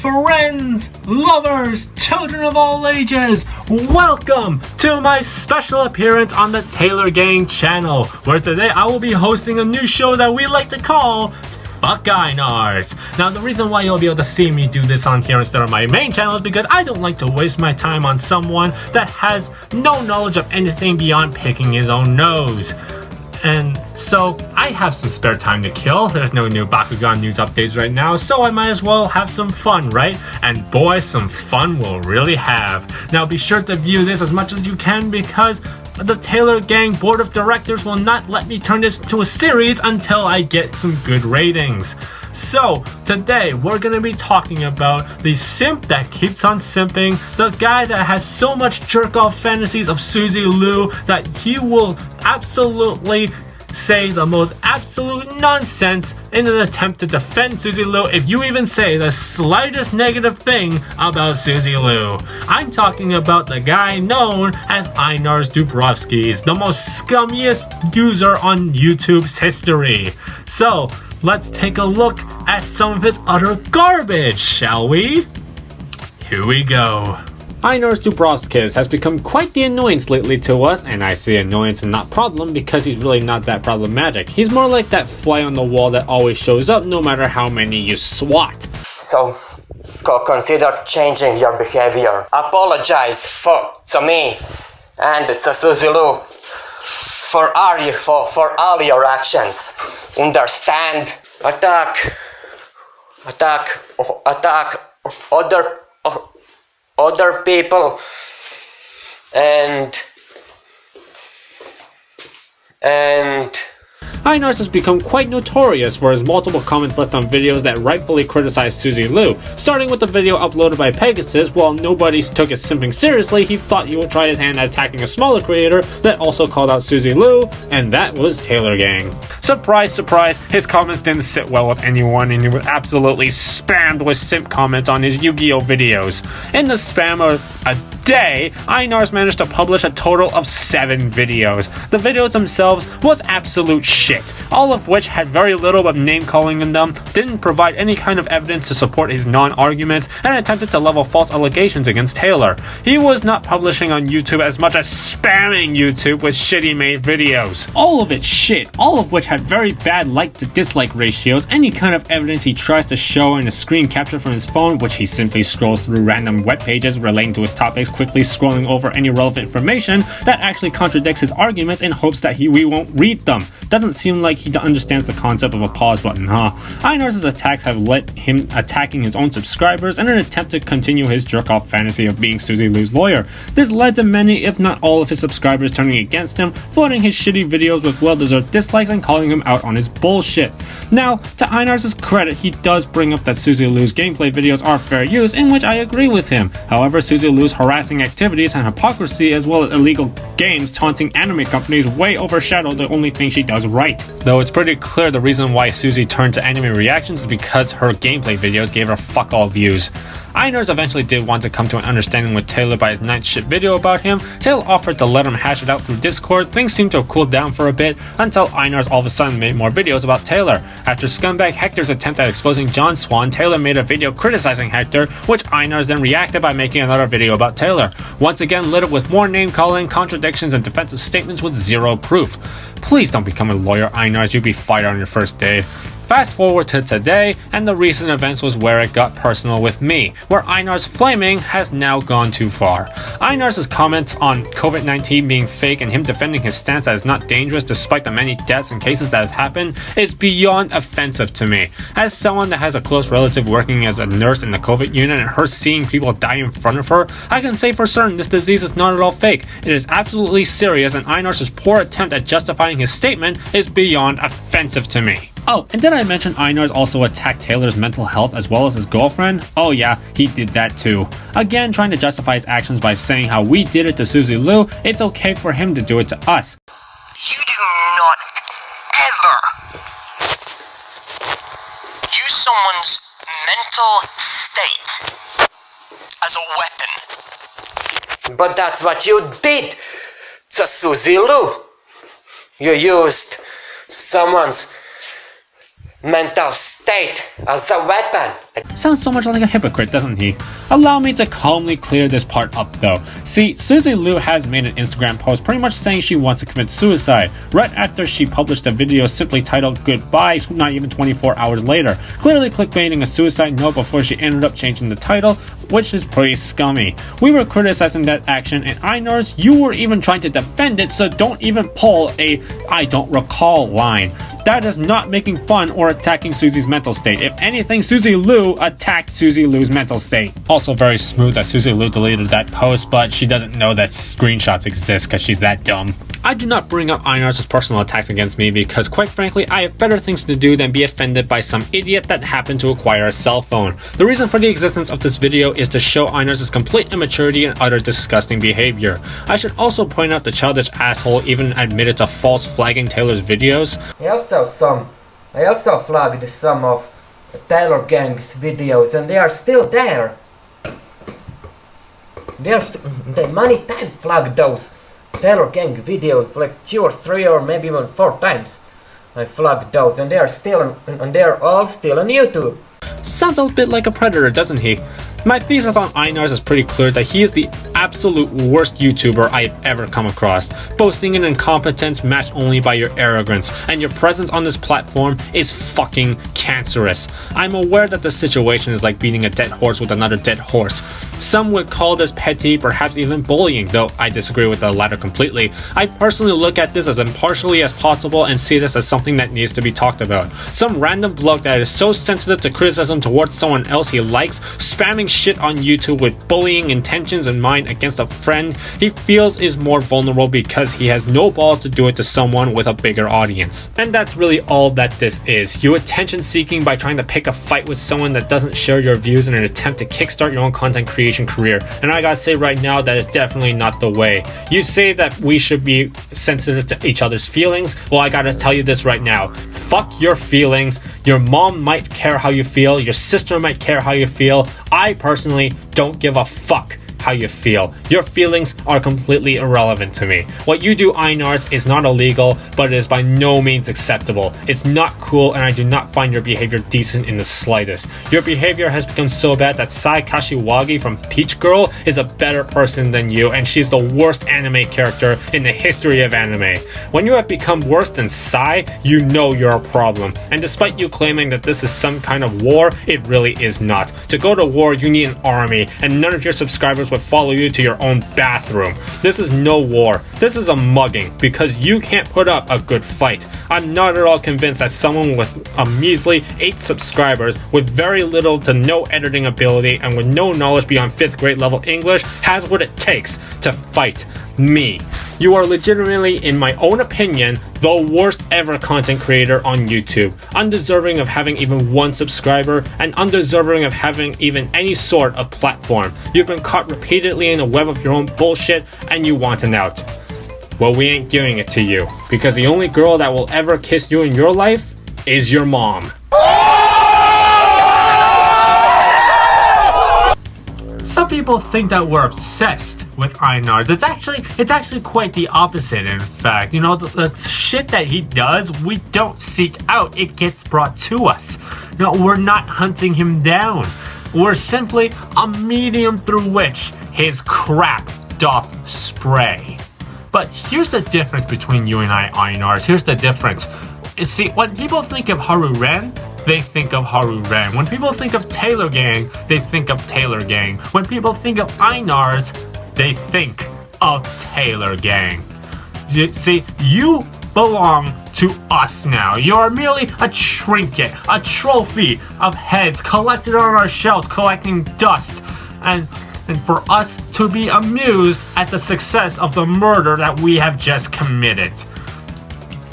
friends, lovers, children of all ages, welcome to my special appearance on the Taylorgang channel, where today I will be hosting a new show that we like to call Fuck Einars. Now the reason why you'll be able to see me do this on here instead of my main channel is because I don't like to waste my time on someone that has no knowledge of anything beyond picking his own nose. And so I have some spare time to kill. There's no new Bakugan news updates right now, so I might as well have some fun, right? And boy, some fun we'll really have. Now be sure to view this as much as you can because the Taylorgang board of directors will not let me turn this into a series until I get some good ratings. So today we're going to be talking about the simp that keeps on simping, the guy that has so much jerk-off fantasies of Suzy Lu that he will absolutely say the most absolute nonsense in an attempt to defend Suzy Lu if you even say the slightest negative thing about Suzy Lu. I'm talking about the guy known as Einars Dubrovskis, the most scummiest user on YouTube's history. So let's take a look at some of his utter garbage, shall we? Here we go. Einars Dubrovskis has become quite the annoyance lately to us, and I say annoyance and not problem because he's really not that problematic. He's more like that fly on the wall that always shows up no matter how many you swat. So, consider changing your behavior. Apologize to me and to Suzy Lu for all your actions. Understand? Attack other people and Einars has become quite notorious for his multiple comments left on videos that rightfully criticize Suzy Lu. Starting with the video uploaded by Pegasus, while nobody took his simping seriously, he thought he would try his hand at attacking a smaller creator that also called out Suzy Lu, and that was Taylorgang. Surprise, surprise, his comments didn't sit well with anyone, and he was absolutely spammed with simp comments on his Yu-Gi-Oh videos. In the spam of a day, Einars managed to publish a total of 7 videos. The videos themselves was absolute shit, all of which had very little of name calling in them, didn't provide any kind of evidence to support his non-arguments, and attempted to level false allegations against Taylor. He was not publishing on YouTube as much as spamming YouTube with shitty made videos. All of it shit, all of which had very bad like to dislike ratios. Any kind of evidence he tries to show in a screen capture from his phone, which he simply scrolls through random web pages relating to his topics, quickly scrolling over any relevant information that actually contradicts his arguments in hopes that we won't read them. Doesn't seem like he understands the concept of a pause button, huh? Einars' attacks have led him attacking his own subscribers in an attempt to continue his jerk-off fantasy of being Suzy Lu's lawyer. This led to many, if not all, of his subscribers turning against him, flooding his shitty videos with well-deserved dislikes and calling him out on his bullshit. Now, to Einars' credit, he does bring up that Suzy Lu's gameplay videos are fair use, in which I agree with him. However, Suzy Lu's harassing activities and hypocrisy as well as illegal games taunting anime companies way overshadow the only thing she does right. Though it's pretty clear the reason why Suzy turned to anime reactions is because her gameplay videos gave her fuck all views. Einars eventually did want to come to an understanding with Taylor by his 9th shit video about him. Taylor offered to let him hash it out through Discord. Things seemed to have cooled down for a bit until Einars all of a sudden made more videos about Taylor. After scumbag Hector's attempt at exposing John Swan, Taylor made a video criticizing Hector, which Einars then reacted by making another video about Taylor. Once again littered with more name calling, contradictions, and defensive statements with zero proof. Please don't become a lawyer, Einars, you'll be fired on your first day. Fast forward to today, and the recent events was where it got personal with me, where Einars' flaming has now gone too far. Einars' comments on COVID-19 being fake and him defending his stance that it's not dangerous despite the many deaths and cases that has happened is beyond offensive to me. As someone that has a close relative working as a nurse in the COVID unit and her seeing people die in front of her, I can say for certain this disease is not at all fake. It is absolutely serious, and Einars' poor attempt at justifying his statement is beyond offensive to me. Oh, and did I mention Einars also attacked Taylor's mental health as well as his girlfriend? Oh yeah, he did that too. Again, trying to justify his actions by saying how we did it to Suzy Lu, it's okay for him to do it to us. You do not ever use someone's mental state as a weapon. But that's what you did to Suzy Lu. You used someone's mental state as a weapon. Sounds so much like a hypocrite, doesn't he? Allow me to calmly clear this part up though. See, Suzy Lu has made an Instagram post pretty much saying she wants to commit suicide, right after she published a video simply titled "Goodbye" not even 24 hours later, clearly clickbaiting a suicide note before she ended up changing the title, which is pretty scummy. We were criticizing that action, and Einars, you were even trying to defend it, so don't even pull a "I don't recall" line. That is not making fun or attacking Suzy's mental state. If anything, Suzy Lu attacked Suzy Lu's mental state. Also very smooth that Suzy Lu deleted that post, but she doesn't know that screenshots exist because she's that dumb. I do not bring up Einars' personal attacks against me because, quite frankly, I have better things to do than be offended by some idiot that happened to acquire a cell phone. The reason for the existence of this video is to show Einars' complete immaturity and utter disgusting behavior. I should also point out the childish asshole even admitted to false flagging Taylor's videos. I also flagged some of Taylorgang's videos, and they are still there. They many times flagged those Taylorgang videos, like 2 or 3 or maybe even 4 times. I flagged those, and they are all still on YouTube. Sounds a bit like a predator, doesn't he? My thesis on Einars is pretty clear that he is the absolute worst YouTuber I have ever come across, boasting an incompetence matched only by your arrogance, and your presence on this platform is fucking cancerous. I'm aware that the situation is like beating a dead horse with another dead horse. Some would call this petty, perhaps even bullying, though I disagree with the latter completely. I personally look at this as impartially as possible and see this as something that needs to be talked about. Some random bloke that is so sensitive to criticism towards someone else he likes, spamming shit on YouTube with bullying intentions in mind against a friend he feels is more vulnerable because he has no balls to do it to someone with a bigger audience. And that's really all that this is. You attention seeking by trying to pick a fight with someone that doesn't share your views in an attempt to kickstart your own content creation career. And I gotta say right now, that is definitely not the way. You say that we should be sensitive to each other's feelings. Well, I gotta tell you this right now. Fuck your feelings. Your mom might care how you feel. Your sister might care how you feel. I personally don't give a fuck how you feel. Your feelings are completely irrelevant to me. What you do, Einars, is not illegal, but it is by no means acceptable. It's not cool, and I do not find your behavior decent in the slightest. Your behavior has become so bad that Sai Kashiwagi from Peach Girl is a better person than you, and she's the worst anime character in the history of anime. When you have become worse than Sai, you know you're a problem. And despite you claiming that this is some kind of war, it really is not. To go to war, you need an army, and none of your subscribers would follow you to your own bathroom. This is no war. This is a mugging because you can't put up a good fight. I'm not at all convinced that someone with a measly 8 subscribers with very little to no editing ability and with no knowledge beyond 5th grade level English has what it takes to fight me. You are legitimately, in my own opinion, the worst ever content creator on YouTube, undeserving of having even 1 subscriber, and undeserving of having even any sort of platform. You've been caught repeatedly in the web of your own bullshit, and you want an out. Well, we ain't giving it to you, because the only girl that will ever kiss you in your life is your mom. Some people think that we're obsessed with Einars. It's actually quite the opposite, in fact. You know, the shit that he does, we don't seek out. It gets brought to us. You know, we're not hunting him down. We're simply a medium through which his crap doth spray. But here's the difference between you and I, Einars. Here's the difference. See, when people think of Haru Ren, they think of Haru Ren. When people think of Taylorgang, they think of Taylorgang. When people think of Einars, they think of Taylorgang. See, you belong to us now. You are merely a trinket, a trophy of heads collected on our shelves, collecting dust. And for us to be amused at the success of the murder that we have just committed.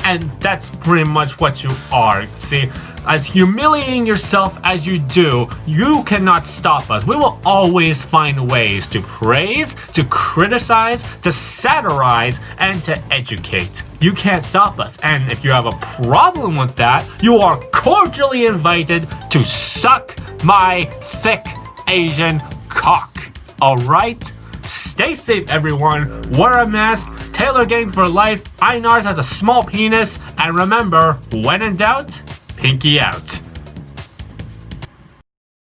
And that's pretty much what you are. See, as humiliating yourself as you do, you cannot stop us. We will always find ways to praise, to criticize, to satirize, and to educate. You can't stop us. And if you have a problem with that, you are cordially invited to suck my thick Asian cock. Alright? Stay safe, everyone. Wear a mask. Taylorgang for life. Einars has a small penis. And remember, when in doubt, pinky out.